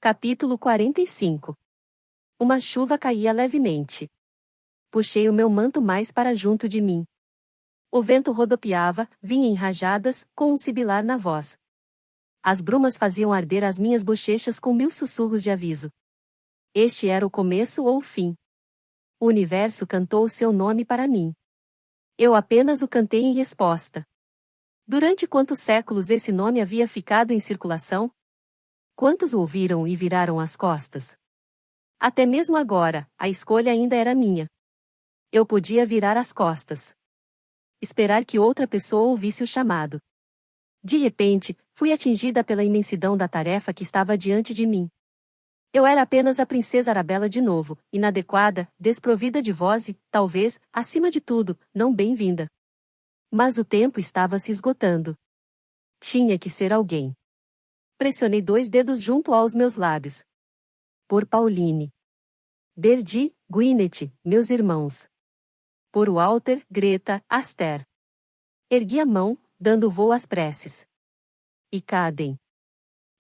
Capítulo 45. Uma chuva caía levemente. Puxei o meu manto mais para junto de mim. O vento rodopiava, vinha em rajadas, com um sibilar na voz. As brumas faziam arder as minhas bochechas com 1000 sussurros de aviso. Este era o começo ou o fim. O universo cantou o seu nome para mim. Eu apenas o cantei em resposta. Durante quantos séculos esse nome havia ficado em circulação? Quantos o ouviram e viraram as costas? Até mesmo agora, a escolha ainda era minha. Eu podia virar as costas. Esperar que outra pessoa ouvisse o chamado. De repente, fui atingida pela imensidão da tarefa que estava diante de mim. Eu era apenas a princesa Arabella de novo, inadequada, desprovida de voz e, talvez, acima de tudo, não bem-vinda. Mas o tempo estava se esgotando. Tinha que ser alguém. Pressionei 2 dedos junto aos meus lábios. Por Pauline. Berdi, Gwyneth, meus irmãos. Por Walter, Greta, Aster. Ergui a mão, dando voo às preces. E Caden.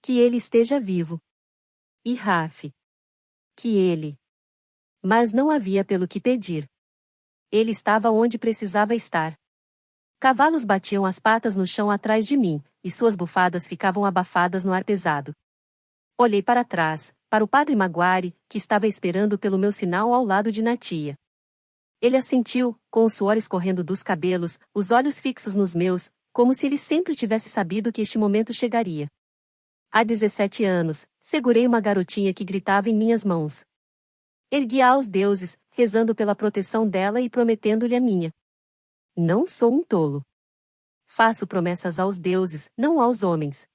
Que ele esteja vivo. E Raf. Que ele. Mas não havia pelo que pedir. Ele estava onde precisava estar. Cavalos batiam as patas no chão atrás de mim, e suas bufadas ficavam abafadas no ar pesado. Olhei para trás, para o padre Maguire, que estava esperando pelo meu sinal ao lado de Natia. Ele assentiu, com o suor escorrendo dos cabelos, os olhos fixos nos meus, como se ele sempre tivesse sabido que este momento chegaria. Há 17 anos, segurei uma garotinha que gritava em minhas mãos. Ergui-a aos deuses, rezando pela proteção dela e prometendo-lhe a minha. Não sou um tolo. Faço promessas aos deuses, não aos homens.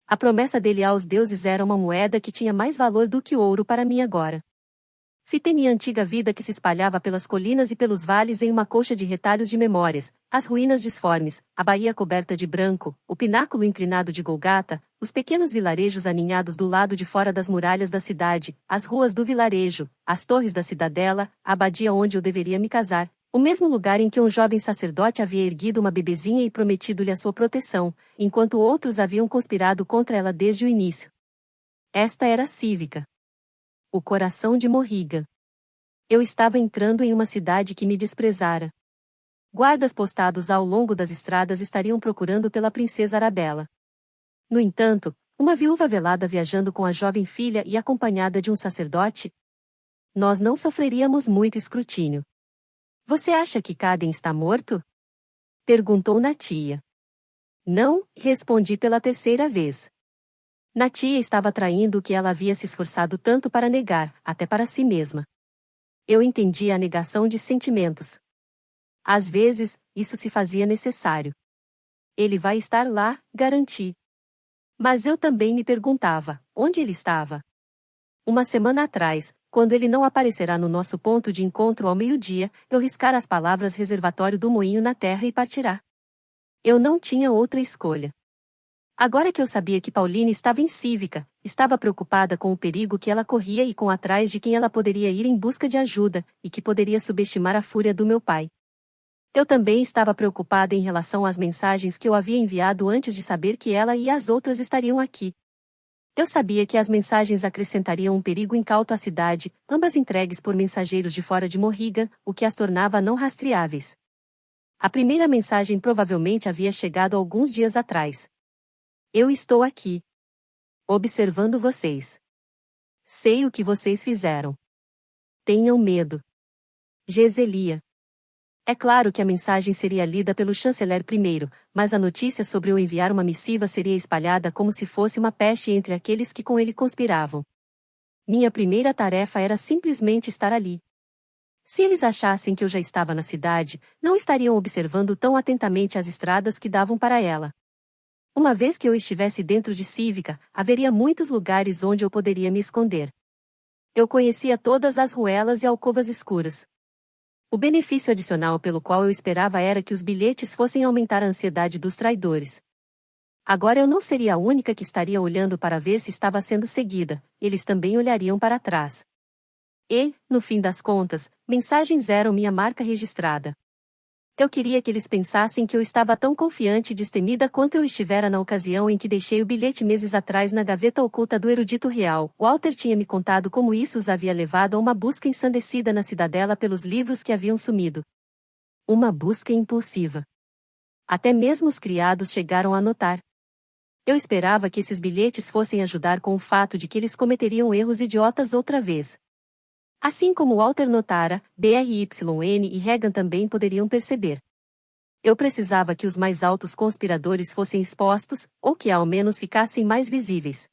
A promessa dele aos deuses era uma moeda que tinha mais valor do que ouro para mim agora. Fitei minha antiga vida que se espalhava pelas colinas e pelos vales em uma colcha de retalhos de memórias, as ruínas disformes, a baía coberta de branco, o pináculo inclinado de Golgata, os pequenos vilarejos aninhados do lado de fora das muralhas da cidade, as ruas do vilarejo, as torres da cidadela, a abadia onde eu deveria me casar, o mesmo lugar em que um jovem sacerdote havia erguido uma bebezinha e prometido-lhe a sua proteção, enquanto outros haviam conspirado contra ela desde o início. Esta era Cívica. O coração de Morrigan. Eu estava entrando em uma cidade que me desprezara. Guardas postados ao longo das estradas estariam procurando pela princesa Arabella. No entanto, uma viúva velada viajando com a jovem filha e acompanhada de um sacerdote? Nós não sofreríamos muito escrutínio. Você acha que Caden está morto? Perguntou Natia. Não, respondi pela 3ª vez. Natia estava traindo o que ela havia se esforçado tanto para negar, até para si mesma. Eu entendia a negação de sentimentos. Às vezes, isso se fazia necessário. Ele vai estar lá, garanti. Mas eu também me perguntava, onde ele estava? Uma semana atrás, quando ele não aparecerá no nosso ponto de encontro ao meio-dia, eu riscara as palavras reservatório do moinho na terra e partirá. Eu não tinha outra escolha. Agora que eu sabia que Pauline estava em Cívica, estava preocupada com o perigo que ela corria e com atrás de quem ela poderia ir em busca de ajuda, e que poderia subestimar a fúria do meu pai. Eu também estava preocupada em relação às mensagens que eu havia enviado antes de saber que ela e as outras estariam aqui. Eu sabia que as mensagens acrescentariam um perigo incauto à cidade, ambas entregues por mensageiros de fora de Morrigan, o que as tornava não rastreáveis. A primeira mensagem provavelmente havia chegado alguns dias atrás. Eu estou aqui. Observando vocês. Sei o que vocês fizeram. Tenham medo. Geselia. É claro que a mensagem seria lida pelo chanceler primeiro, mas a notícia sobre eu enviar uma missiva seria espalhada como se fosse uma peste entre aqueles que com ele conspiravam. Minha primeira tarefa era simplesmente estar ali. Se eles achassem que eu já estava na cidade, não estariam observando tão atentamente as estradas que davam para ela. Uma vez que eu estivesse dentro de Cívica, haveria muitos lugares onde eu poderia me esconder. Eu conhecia todas as ruelas e alcovas escuras. O benefício adicional pelo qual eu esperava era que os bilhetes fossem aumentar a ansiedade dos traidores. Agora eu não seria a única que estaria olhando para ver se estava sendo seguida, eles também olhariam para trás. E, no fim das contas, mensagens eram minha marca registrada. Eu queria que eles pensassem que eu estava tão confiante e destemida quanto eu estivera na ocasião em que deixei o bilhete meses atrás na gaveta oculta do erudito real. Walter tinha me contado como isso os havia levado a uma busca ensandecida na cidadela pelos livros que haviam sumido. Uma busca impulsiva. Até mesmo os criados chegaram a notar. Eu esperava que esses bilhetes fossem ajudar com o fato de que eles cometeriam erros idiotas outra vez. Assim como Walter notara, Bryn e Regan também poderiam perceber. Eu precisava que os mais altos conspiradores fossem expostos, ou que ao menos ficassem mais visíveis.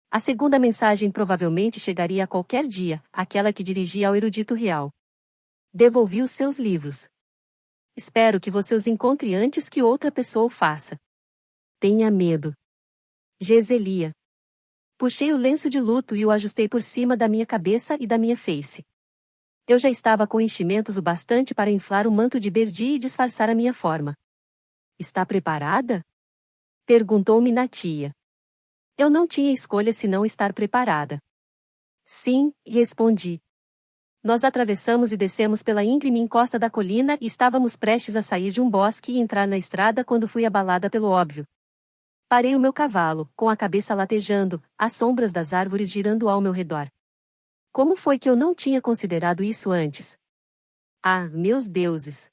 A segunda mensagem provavelmente chegaria a qualquer dia, aquela que dirigia ao erudito real. Devolvi os seus livros. Espero que você os encontre antes que outra pessoa o faça. Tenha medo. Geselia. Puxei o lenço de luto e o ajustei por cima da minha cabeça e da minha face. Eu já estava com enchimentos o bastante para inflar o manto de Berdi e disfarçar a minha forma. Está preparada? Perguntou-me Natia. Eu não tinha escolha senão estar preparada. Sim, respondi. Nós atravessamos e descemos pela íngreme encosta da colina e estávamos prestes a sair de um bosque e entrar na estrada quando fui abalada pelo óbvio. Parei o meu cavalo, com a cabeça latejando, as sombras das árvores girando ao meu redor. Como foi que eu não tinha considerado isso antes? Ah, meus deuses!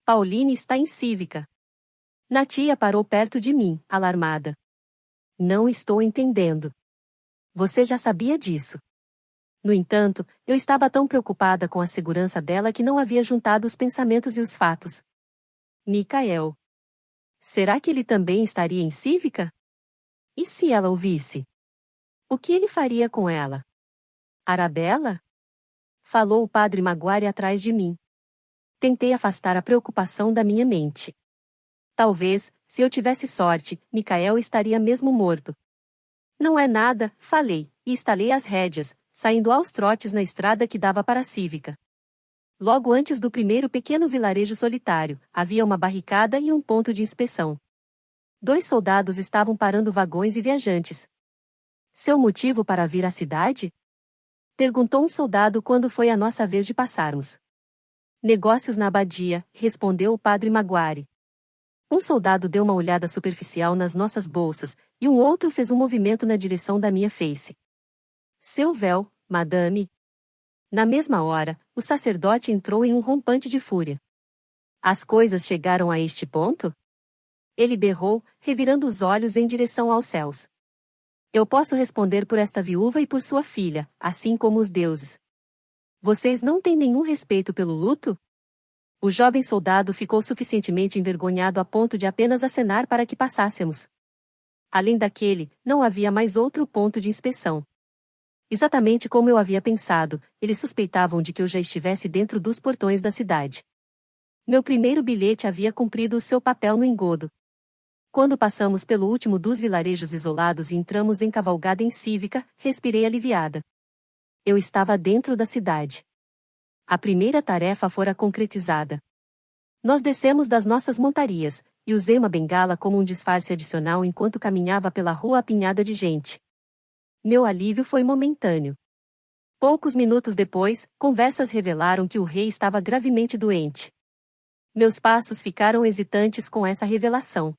Pauline está em Cívica. Natia parou perto de mim, alarmada. Não estou entendendo. Você já sabia disso. No entanto, eu estava tão preocupada com a segurança dela que não havia juntado os pensamentos e os fatos. Micael. Será que ele também estaria em Cívica? E se ela ouvisse? O que ele faria com ela? Arabella? Falou o padre Maguire atrás de mim. Tentei afastar a preocupação da minha mente. Talvez, se eu tivesse sorte, Micael estaria mesmo morto. Não é nada, falei, e estalei as rédeas, saindo aos trotes na estrada que dava para a Cívica. Logo antes do primeiro pequeno vilarejo solitário, havia uma barricada e um ponto de inspeção. 2 soldados estavam parando vagões e viajantes. Seu motivo para vir à cidade? Perguntou um soldado quando foi a nossa vez de passarmos. Negócios na abadia, respondeu o padre Maguire. Um soldado deu uma olhada superficial nas nossas bolsas, e um outro fez um movimento na direção da minha face. Seu véu, madame. Na mesma hora, o sacerdote entrou em um rompante de fúria. As coisas chegaram a este ponto? Ele berrou, revirando os olhos em direção aos céus. Eu posso responder por esta viúva e por sua filha, assim como os deuses. Vocês não têm nenhum respeito pelo luto? O jovem soldado ficou suficientemente envergonhado a ponto de apenas acenar para que passássemos. Além daquele, não havia mais outro ponto de inspeção. Exatamente como eu havia pensado, eles suspeitavam de que eu já estivesse dentro dos portões da cidade. Meu primeiro bilhete havia cumprido o seu papel no engodo. Quando passamos pelo último dos vilarejos isolados e entramos em cavalgada em Cívica, respirei aliviada. Eu estava dentro da cidade. A primeira tarefa fora concretizada. Nós descemos das nossas montarias, e usei uma bengala como um disfarce adicional enquanto caminhava pela rua apinhada de gente. Meu alívio foi momentâneo. Poucos minutos depois, conversas revelaram que o rei estava gravemente doente. Meus passos ficaram hesitantes com essa revelação.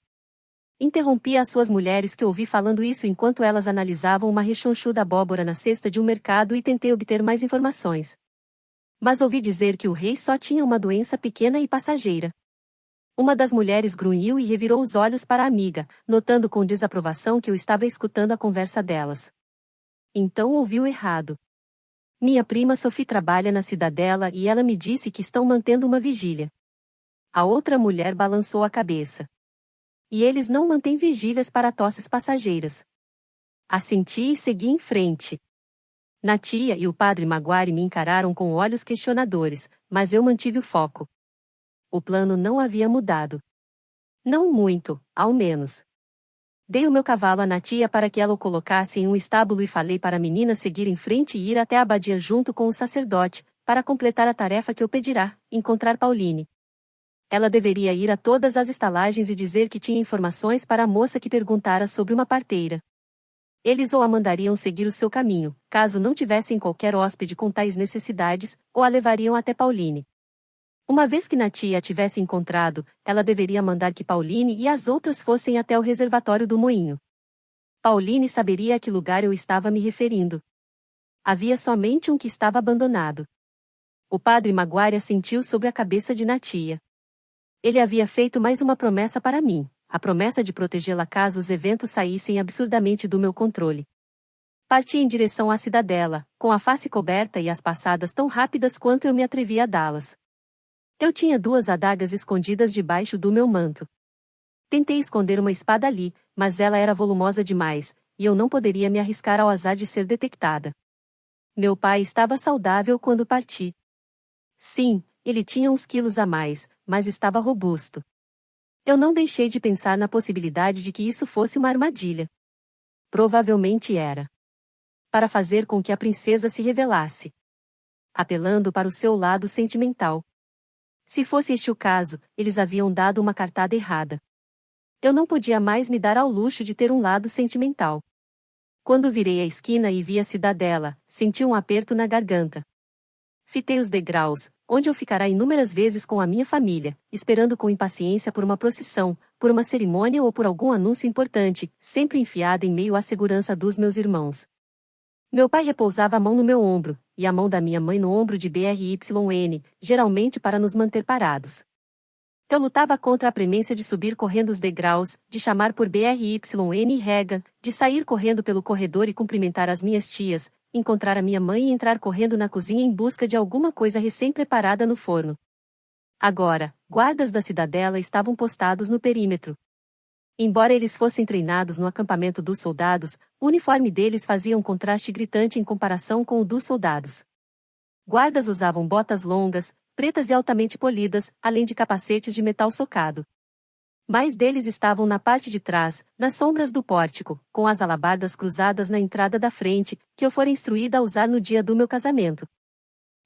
Interrompi as suas mulheres que ouvi falando isso enquanto elas analisavam uma rechonchuda abóbora na cesta de um mercado e tentei obter mais informações. Mas ouvi dizer que o rei só tinha uma doença pequena e passageira. Uma das mulheres grunhiu e revirou os olhos para a amiga, notando com desaprovação que eu estava escutando a conversa delas. Então ouviu errado. Minha prima Sophie trabalha na cidadela e ela me disse que estão mantendo uma vigília. A outra mulher balançou a cabeça. E eles não mantêm vigílias para tosses passageiras. Assenti e segui em frente. Natia e o padre Maguire me encararam com olhos questionadores, mas eu mantive o foco. O plano não havia mudado. Não muito, ao menos. Dei o meu cavalo à Natia para que ela o colocasse em um estábulo e falei para a menina seguir em frente e ir até a abadia junto com o sacerdote, para completar a tarefa que eu pedirá, encontrar Pauline. Ela deveria ir a todas as estalagens e dizer que tinha informações para a moça que perguntara sobre uma parteira. Eles ou a mandariam seguir o seu caminho, caso não tivessem qualquer hóspede com tais necessidades, ou a levariam até Pauline. Uma vez que Natia a tivesse encontrado, ela deveria mandar que Pauline e as outras fossem até o reservatório do moinho. Pauline saberia a que lugar eu estava me referindo. Havia somente um que estava abandonado. O padre Maguire assentiu sobre a cabeça de Natia. Ele havia feito mais uma promessa para mim, a promessa de protegê-la caso os eventos saíssem absurdamente do meu controle. Parti em direção à cidadela, com a face coberta e as passadas tão rápidas quanto eu me atrevi a dá-las. Eu tinha 2 adagas escondidas debaixo do meu manto. Tentei esconder uma espada ali, mas ela era volumosa demais, e eu não poderia me arriscar ao azar de ser detectada. Meu pai estava saudável quando parti. Sim, ele tinha uns quilos a mais, mas estava robusto. Eu não deixei de pensar na possibilidade de que isso fosse uma armadilha. Provavelmente era. Para fazer com que a princesa se revelasse. Apelando para o seu lado sentimental. Se fosse este o caso, eles haviam dado uma cartada errada. Eu não podia mais me dar ao luxo de ter um lado sentimental. Quando virei a esquina e vi a cidadela, senti um aperto na garganta. Fitei os degraus, onde eu ficara inúmeras vezes com a minha família, esperando com impaciência por uma procissão, por uma cerimônia ou por algum anúncio importante, sempre enfiada em meio à segurança dos meus irmãos. Meu pai repousava a mão no meu ombro, e a mão da minha mãe no ombro de BRYN, geralmente para nos manter parados. Eu lutava contra a premência de subir correndo os degraus, de chamar por BRYN e Regan, de sair correndo pelo corredor e cumprimentar as minhas tias, encontrar a minha mãe e entrar correndo na cozinha em busca de alguma coisa recém-preparada no forno. Agora, guardas da cidadela estavam postados no perímetro. Embora eles fossem treinados no acampamento dos soldados, o uniforme deles fazia um contraste gritante em comparação com o dos soldados. Guardas usavam botas longas, pretas e altamente polidas, além de capacetes de metal socado. Mais deles estavam na parte de trás, nas sombras do pórtico, com as alabardas cruzadas na entrada da frente, que eu fora instruída a usar no dia do meu casamento.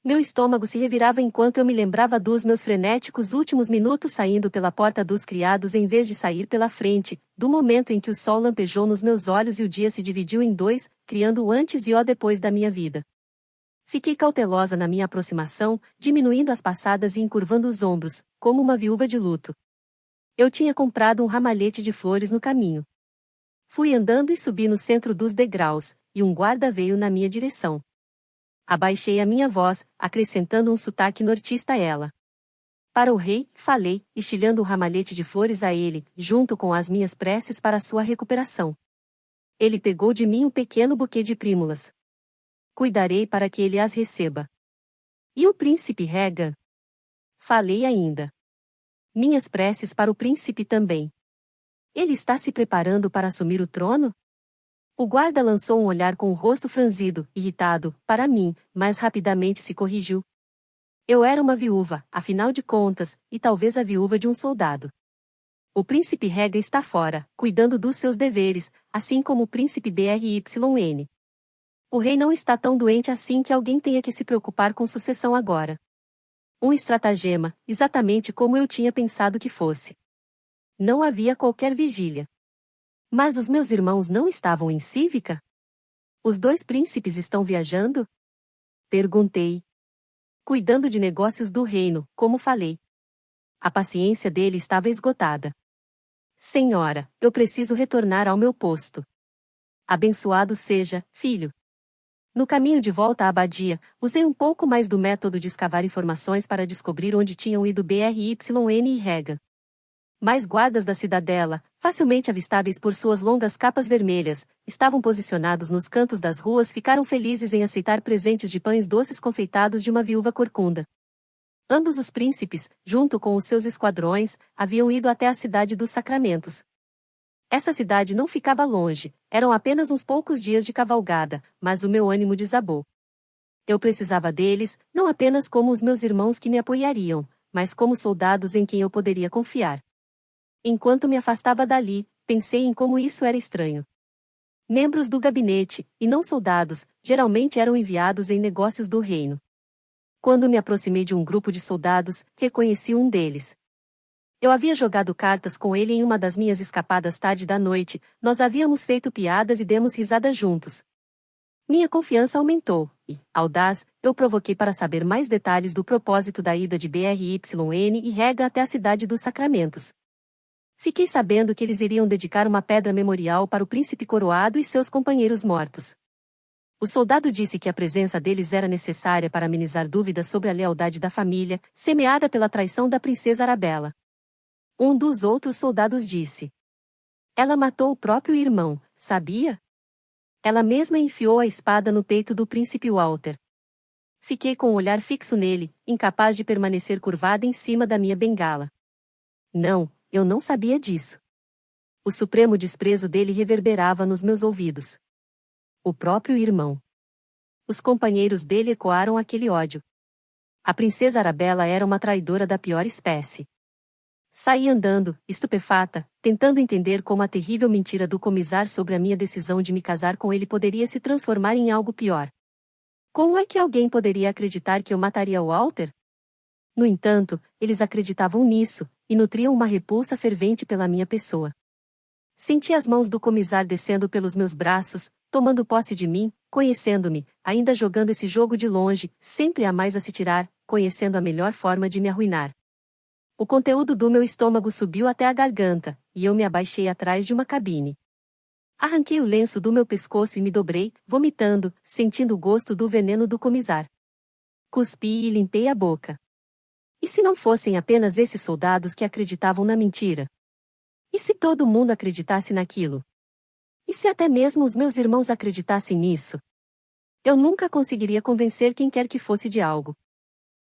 Meu estômago se revirava enquanto eu me lembrava dos meus frenéticos últimos minutos saindo pela porta dos criados em vez de sair pela frente, do momento em que o sol lampejou nos meus olhos e o dia se dividiu em 2, criando o antes e o depois da minha vida. Fiquei cautelosa na minha aproximação, diminuindo as passadas e encurvando os ombros, como uma viúva de luto. Eu tinha comprado um ramalhete de flores no caminho. Fui andando e subi no centro dos degraus, e um guarda veio na minha direção. Abaixei a minha voz, acrescentando um sotaque nortista a ela. Para o rei, falei, estilhando o ramalhete de flores a ele, junto com as minhas preces para sua recuperação. Ele pegou de mim um pequeno buquê de prímulas. Cuidarei para que ele as receba. E o príncipe Regan? Falei ainda. Minhas preces para o príncipe também. Ele está se preparando para assumir o trono? O guarda lançou um olhar com o rosto franzido, irritado, para mim, mas rapidamente se corrigiu. Eu era uma viúva, afinal de contas, e talvez a viúva de um soldado. O príncipe Regan está fora, cuidando dos seus deveres, assim como o príncipe BRYN. O rei não está tão doente assim que alguém tenha que se preocupar com sucessão agora. Um estratagema, exatamente como eu tinha pensado que fosse. Não havia qualquer vigília. Mas os meus irmãos não estavam em Cívica? Os 2 príncipes estão viajando? Perguntei. Cuidando de negócios do reino, como falei. A paciência dele estava esgotada. Senhora, eu preciso retornar ao meu posto. Abençoado seja, filho. No caminho de volta à abadia, usei um pouco mais do método de escavar informações para descobrir onde tinham ido BRYN e Regan. Mais guardas da cidadela, facilmente avistáveis por suas longas capas vermelhas, estavam posicionados nos cantos das ruas e ficaram felizes em aceitar presentes de pães doces confeitados de uma viúva corcunda. Ambos os príncipes, junto com os seus esquadrões, haviam ido até a cidade dos Sacramentos. Essa cidade não ficava longe, eram apenas uns poucos dias de cavalgada, mas o meu ânimo desabou. Eu precisava deles, não apenas como os meus irmãos que me apoiariam, mas como soldados em quem eu poderia confiar. Enquanto me afastava dali, pensei em como isso era estranho. Membros do gabinete, e não soldados, geralmente eram enviados em negócios do reino. Quando me aproximei de um grupo de soldados, reconheci um deles. Eu havia jogado cartas com ele em uma das minhas escapadas tarde da noite, nós havíamos feito piadas e demos risada juntos. Minha confiança aumentou, e, audaz, eu provoquei para saber mais detalhes do propósito da ida de BRYN e Rega até a cidade dos Sacramentos. Fiquei sabendo que eles iriam dedicar uma pedra memorial para o príncipe coroado e seus companheiros mortos. O soldado disse que a presença deles era necessária para amenizar dúvidas sobre a lealdade da família, semeada pela traição da princesa Arabella. Um dos outros soldados disse: ela matou o próprio irmão, sabia? Ela mesma enfiou a espada no peito do príncipe Walter. Fiquei com o olhar fixo nele, incapaz de permanecer curvada em cima da minha bengala. Não, eu não sabia disso. O supremo desprezo dele reverberava nos meus ouvidos. O próprio irmão. Os companheiros dele ecoaram aquele ódio. A princesa Arabella era uma traidora da pior espécie. Saí andando, estupefata, tentando entender como a terrível mentira do comissário sobre a minha decisão de me casar com ele poderia se transformar em algo pior. Como é que alguém poderia acreditar que eu mataria Walter? No entanto, eles acreditavam nisso, e nutriam uma repulsa fervente pela minha pessoa. Senti as mãos do comissário descendo pelos meus braços, tomando posse de mim, conhecendo-me, ainda jogando esse jogo de longe, sempre a mais a se tirar, conhecendo a melhor forma de me arruinar. O conteúdo do meu estômago subiu até a garganta, e eu me abaixei atrás de uma cabine. Arranquei o lenço do meu pescoço e me dobrei, vomitando, sentindo o gosto do veneno do comissário. Cuspi e limpei a boca. E se não fossem apenas esses soldados que acreditavam na mentira? E se todo mundo acreditasse naquilo? E se até mesmo os meus irmãos acreditassem nisso? Eu nunca conseguiria convencer quem quer que fosse de algo.